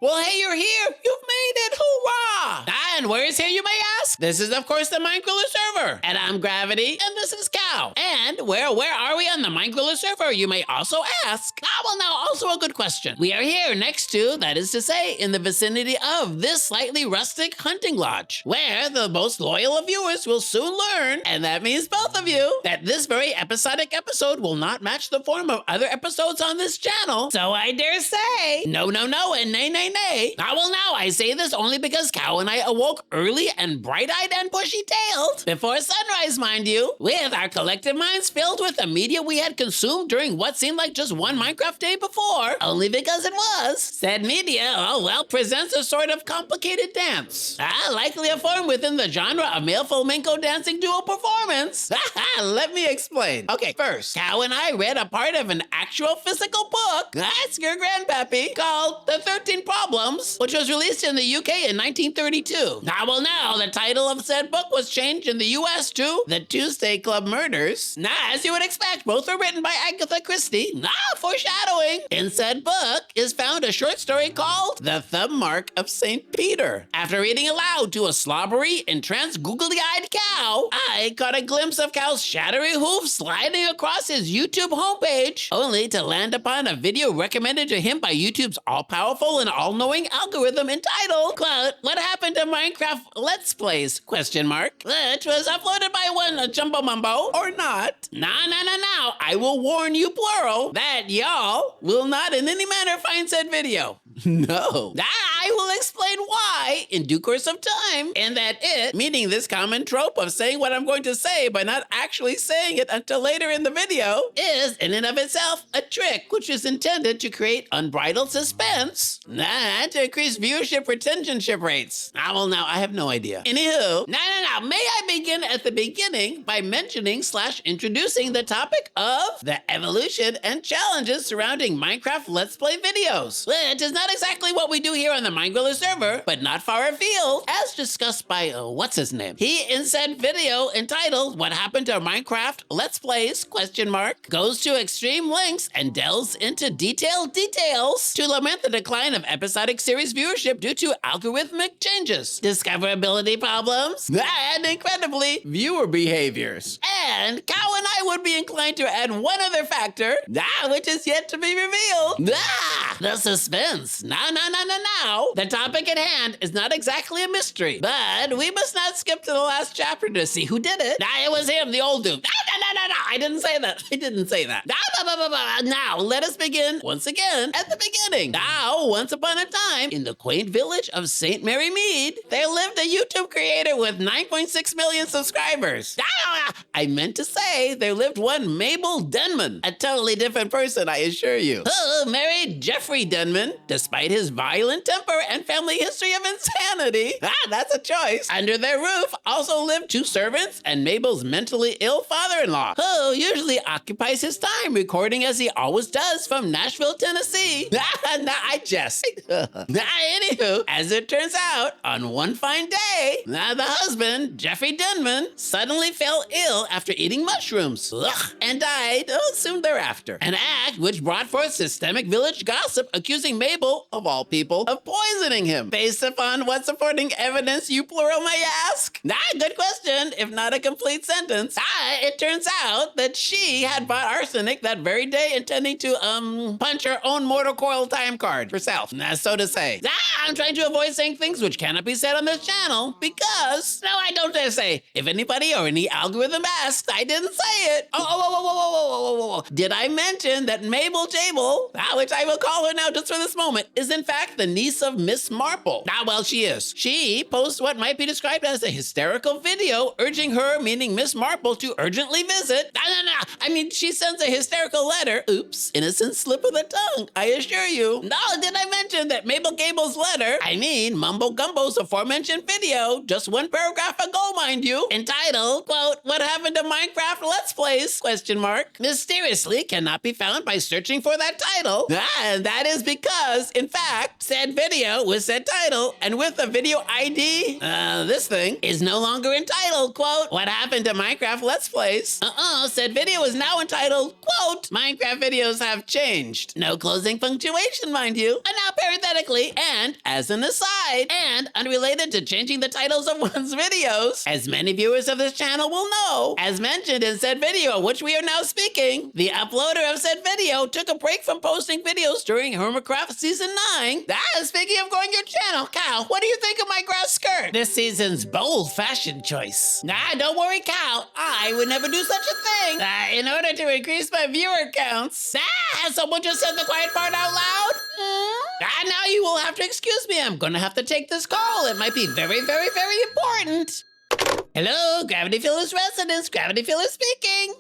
Well, hey, you're here. You've made it. Hoorah! And where is here, you may ask? This is, of course, the MindGriller Server. And I'm Gravity, and this is Cow. And where are we on the MindGriller Server, you may also ask? Well, now, also a good question. We are here next to, that is to say, in the vicinity of this slightly rustic hunting lodge, where the most loyal of viewers will soon learn, and that means both of you, that this very episodic episode will not match the form of other episodes on this channel. So I dare say, no, and nay. Well, now, I say this only because Cow and I awoke early and bright-eyed and bushy-tailed, before sunrise, mind you, with our collective minds filled with the media we had consumed during what seemed like just one Minecraft day before, only because it was. Said media, presents a sort of complicated dance, likely a form within the genre of male flamenco dancing duo performance. Let me explain. Okay, first, Cow and I read a part of an actual physical book, ask your grandpappy, called The 13 Problems, which was released in the UK in 1932. Now, the title of said book was changed in the US to The Tuesday Club Murders. As you would expect, both were written by Agatha Christie. Foreshadowing. In said book is found a short story called The Thumb Mark of St. Peter. After reading aloud to a slobbery, entranced, googly-eyed Cow, I caught a glimpse of Cow's shadowy hoof sliding across his YouTube homepage, only to land upon a video recommended to him by YouTube's all-powerful and all-knowing algorithm entitled, quote, What Happened to Minecraft Let's Plays, question mark, which was uploaded by one Jumbo Mumbo, or not. No. I will warn you, plural, that y'all will not in any manner find said video. No. I will explain why in due course of time, and that it, meaning this common trope of saying what I'm going to say but not actually saying it until later in the video, is in and of itself a trick which is intended to create unbridled suspense and to increase viewership retentionship rates. Now, I have no idea. Anywho, may I begin at the beginning by mentioning / introducing the topic of the evolution and challenges surrounding Minecraft Let's Play videos, which is not exactly what we do here on the MindGriller Server, but not far afield, as discussed by, what's his name? He, in said video entitled, What Happened to Minecraft Let's Plays, question mark, goes to extreme lengths and delves into detailed details to lament the decline of episodic series viewership due to algorithmic changes, discoverability problems, and incredibly, viewer behaviors. And Cow and I would be inclined to add one other factor, which is yet to be revealed. The suspense. Now. The topic at hand is not exactly a mystery, but we must not skip to the last chapter to see who did it. It was him, the old dude. No, I didn't say that. Now, let us begin, once again, at the beginning. Once upon a time, in the quaint village of St. Mary Mead, there lived a YouTube creator with 9.6 million subscribers. I meant to say there lived one Mabel Denman, a totally different person, I assure you, who married Jeffrey Denman, despite his violent temper and family history of insanity. That's a choice. Under their roof also lived 2 servants and Mabel's mentally ill father-in-law, who usually occupies his time recording as he always does from Nashville, Tennessee. I jest. Anywho, as it turns out, on one fine day, the husband, Jeffrey Denman, suddenly fell ill after eating mushrooms, and died soon thereafter. An act which brought forth systemic village gossip accusing Mabel, of all people, of poisoning him. Based upon what supporting evidence, you plural may ask? Good question, if not a complete sentence. It turns out that she had bought arsenic that very day, intending to, punch her own mortal coil time card herself, so to say. I'm trying to avoid saying things which cannot be said on this channel, because, no, I don't dare say. If anybody or any algorithm asks, I didn't say it. Whoa. Did I mention that Mabel Jable, which I will call her now just for this moment, is in fact the niece of Miss Marple? She is. She posts what might be described as a hysterical video urging her, meaning Miss Marple, to urgently visit. I mean, she sends a hysterical letter. Oops, innocent slip of the tongue, I assure you. Did I mention that Mabel Gable's letter, Mumbo Gumbo's aforementioned video, just one paragraph ago, mind you, entitled, quote, What Happened to Minecraft Minecraft Let's Plays, ? Mysteriously cannot be found by searching for that title. And that is because, in fact, said video with said title and with a video ID, this thing is no longer entitled, quote, what happened to Minecraft Let's Plays? Said video is now entitled, quote, Minecraft videos have changed. No closing punctuation, mind you. And now parenthetically, and as an aside, and unrelated to changing the titles of one's videos, as many viewers of this channel will know, as mentioned in said video of which we are now speaking, the uploader of said video took a break from posting videos during Hermitcraft Season 9. Speaking of growing your channel, Cow, what do you think of my grass skirt? This season's bold fashion choice. Don't worry, Cow, I would never do such a thing. In order to increase my viewer counts. Someone just said the quiet part out loud? Now you will have to excuse me. I'm gonna have to take this call. It might be very, very, very important. Hello, GravityFiller's residence. GravityFiller speaking.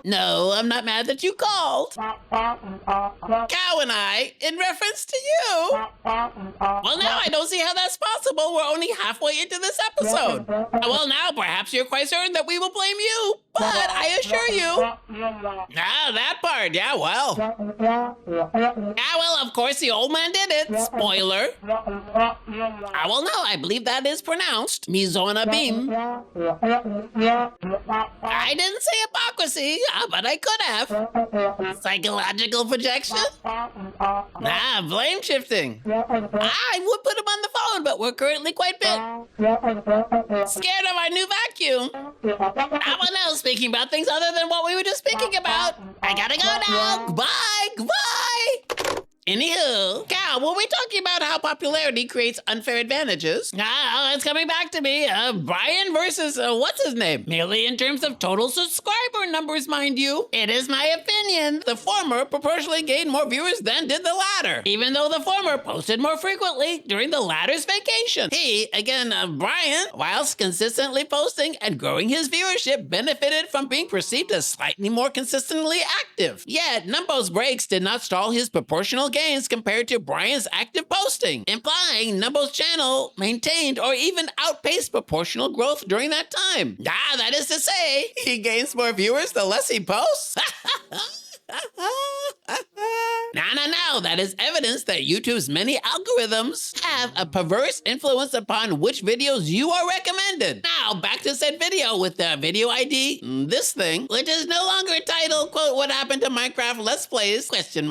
No, I'm not mad that you called. Cow and I, in reference to you. Well, now I don't see how that's possible. We're only halfway into this episode. Well, now perhaps you're quite certain that we will blame you. But I assure you. That part. Yeah, well. Well, of course, the old man did it. Spoiler. Well, no, I believe that is pronounced Mizona Beam. I didn't say hypocrisy, but I could have. Psychological projection? Blame shifting. I would put him on the phone, but we're currently quite scared of our new vacuum. Well, no, speaking about things other than what we were just speaking about. I gotta go now. Goodbye. Goodbye. Anywho, Cow, were we talking about how popularity creates unfair advantages? It's coming back to me. Brian versus, what's his name? Merely in terms of total subscriber numbers, mind you. It is my opinion the former proportionally gained more viewers than did the latter, even though the former posted more frequently during the latter's vacation. He, again, Brian, whilst consistently posting and growing his viewership, benefited from being perceived as slightly more consistently active. Yet, Numbo's breaks did not stall his proportional gains compared to Brian's active posting, implying Numbo's channel maintained or even outpaced proportional growth during that time. That is to say, he gains more viewers the less he posts. No. That is evidence that YouTube's many algorithms have a perverse influence upon which videos you are recommended. Now, back to said video with the video ID, this thing, which is no longer titled, quote, what happened to Minecraft Let's Plays, ? In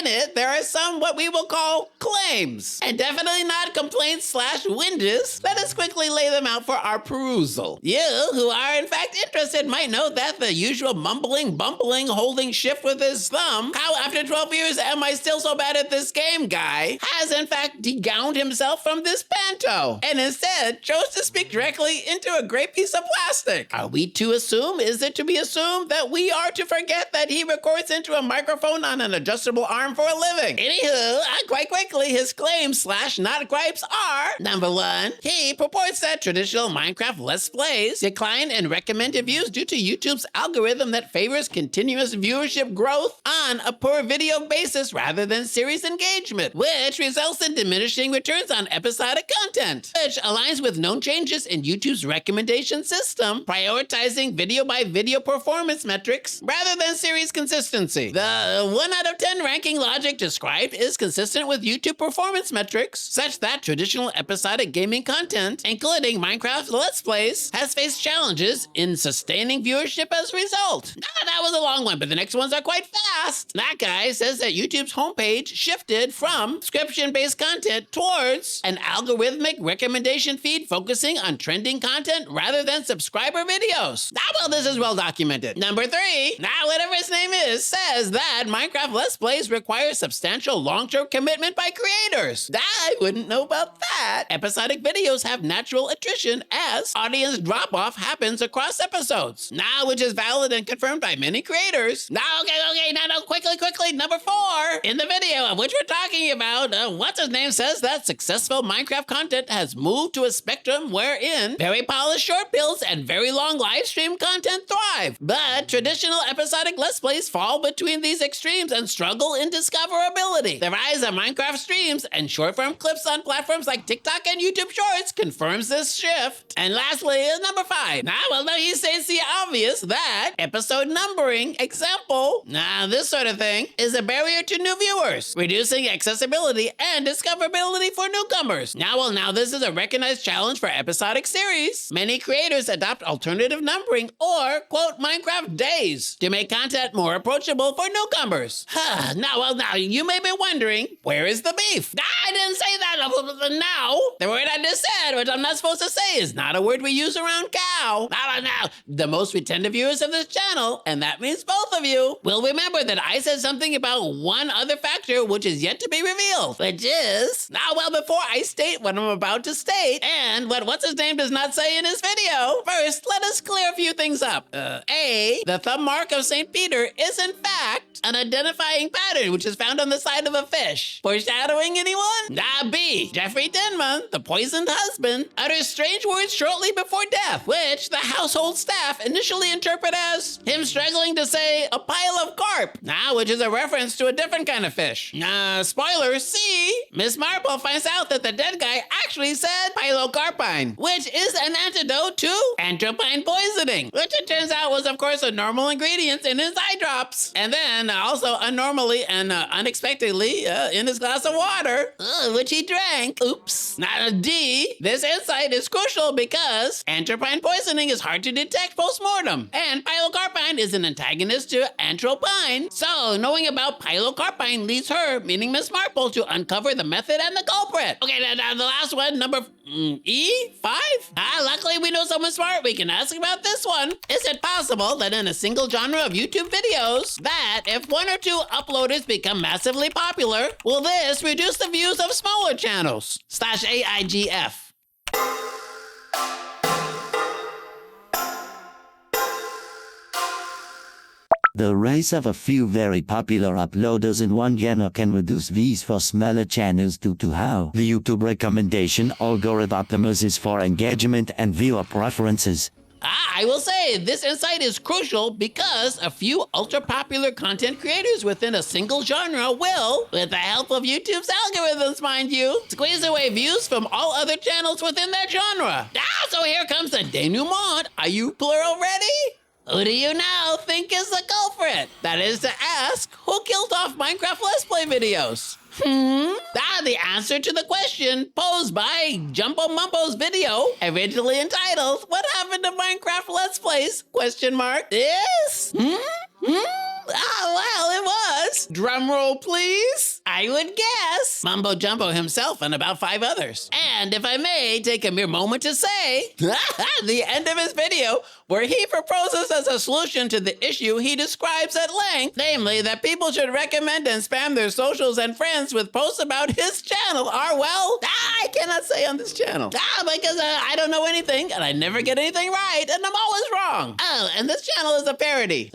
it, there are some what we will call claims, and definitely not complaints / whinges. Let us quickly lay them out for our perusal. You, who are in fact interested, might know that the usual mumbling, bumbling, holding shift with his thumb, how after 12 years am I still so bad at this game guy, has in fact degowned himself from this panto, and instead chose to speak directly into a great piece of plastic. Are we to assume, is it to be assumed that we are to forget that he records into a microphone on an adjustable arm for a living? Anywho, quite quickly, his claims / not gripes are, number 1, he purports that traditional Minecraft Let's Plays decline in recommended views due to YouTube's algorithm that favors continuous viewership growth on a per video basis rather than series engagement, which results in diminishing returns on episodic content, which aligns with known changes in YouTube's recommendation system, prioritizing video by video performance metrics rather than series consistency. The 1 out of 10 ranking logic described is consistent with YouTube performance metrics, such that traditional episodic gaming content, including Minecraft Let's Plays, has faced challenges in sustaining viewership as a result. That was a long one, but the next ones are quite fast. That guy says that YouTube's homepage shifted from subscription-based content towards an algorithmic recommendation feed focusing on trending content rather than subscriber videos. Well, this is well documented. Number 3, whatever his name is, says that Minecraft Let's Plays require substantial long-term commitment by creators. I wouldn't know about that. Episodic videos have natural attrition as audience drop-off happens across episodes. Which is valid and confirmed by many creators. Okay, no. no, quickly, number 4. In the video of which we're talking about, what's-his-name says that successful Minecraft content has moved to a spectrum wherein very polished short builds and very long live stream content thrive. But traditional episodic Let's Plays fall between these extremes and struggle in discoverability. The rise of Minecraft streams and short-form clips on platforms like TikTok and YouTube Shorts confirms this shift. And lastly is number 5. Now he states the obvious that episode numbering, example, this sort of thing, is a barrier to new viewers, reducing accessibility and discoverability for newcomers. Now this is a recognized challenge for episodic series. Many creators adopt alternative numbering or, quote, Minecraft days to make content more approachable for newcomers. Now, you may be wondering, where is the beef? I didn't say that. Now, the word I just said, which I'm not supposed to say, is not a word we use around cow. Now, the most retentive viewers of this channel, and that means both of you, will remember that I said something about one other factor which is yet to be revealed, which is, before I state what I'm about to state, and what what's-his-name does not say in his video, first, let us clear a few things up. A, the thumb mark of St. Peter is in fact an identifying pattern which is found on the side of a fish. Foreshadowing anyone? B, Jeffrey Denman, the poisoned husband, utters strange words shortly before death, which the household staff initially interpret as him struggling to say a pile of carp, which is a reference to a different kind of fish. Spoiler, C, Miss Marple finds out that the dead guy actually said pilocarpine, which is an antidote to atropine poisoning, which it turns out was, of course, a normal ingredient in his eye drops. And then also unnormally and unexpectedly in his glass of water, which he drank. Oops. D, this insight is crucial because atropine poisoning is hard to detect post-mortem, and pilocarpine is an antagonist to atropine. So knowing about pilocarpine leads her, meaning Miss Marple, to uncover the method and the culprit. Okay, now the last one, number E, 5? Luckily we know someone smart. We can ask about this one. Is it possible that in a single genre of YouTube videos, that if one or two uploaders become massively popular, will this reduce the views of smaller channels? /AIGF. The rise of a few very popular uploaders in one genre can reduce views for smaller channels due to how the YouTube recommendation algorithm optimizes for engagement and viewer preferences. I will say this insight is crucial because a few ultra-popular content creators within a single genre will, with the help of YouTube's algorithms, mind you, squeeze away views from all other channels within that genre. So here comes the denouement. Are you plural ready? Who do you now think is the culprit? That is to ask, who killed off Minecraft Let's Play videos? The answer to the question posed by Jumbo Mumbo's video, originally entitled, "What Happened to Minecraft Let's Plays?" Is... well, it was. Drumroll, please. I would guess Mumbo Jumbo himself and about 5 others. And if I may take a mere moment to say, the end of his video, where he proposes as a solution to the issue he describes at length, namely that people should recommend and spam their socials and friends with posts about his channel, are, well, I cannot say on this channel. Because I don't know anything, and I never get anything right, and I'm always wrong. And this channel is a parody.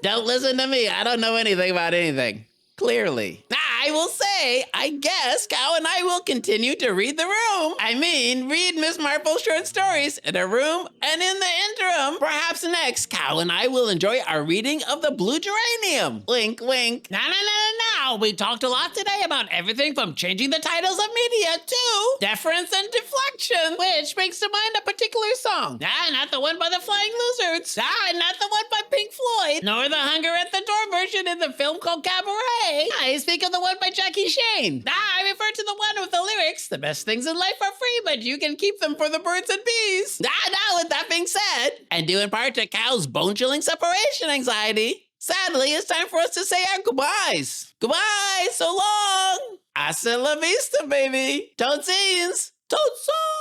Don't listen to me. I don't know anything about anything. Clearly. I will say, I guess Cow and I will continue to read the room. Read Miss Marple's short stories in a room, and in the interim, perhaps next, Cow and I will enjoy our reading of the Blue Geranium. Wink, wink. No. We talked a lot today about everything from changing the titles of media to deference and deflection, which brings to mind a particular song. Not the one by the Flying Lizards. Not the one by Pink Floyd, nor the Hunger at the Door version in the film called Cabaret. I speak of the one by Jackie Shane. I refer to the one with the lyrics, "The best things in life are free, but you can keep them for the birds and bees." With that being said, and due in part to Cow's bone-chilling separation anxiety, sadly, it's time for us to say our goodbyes. Goodbye, so long. Hasta la vista, baby. Toadsins. Toadson.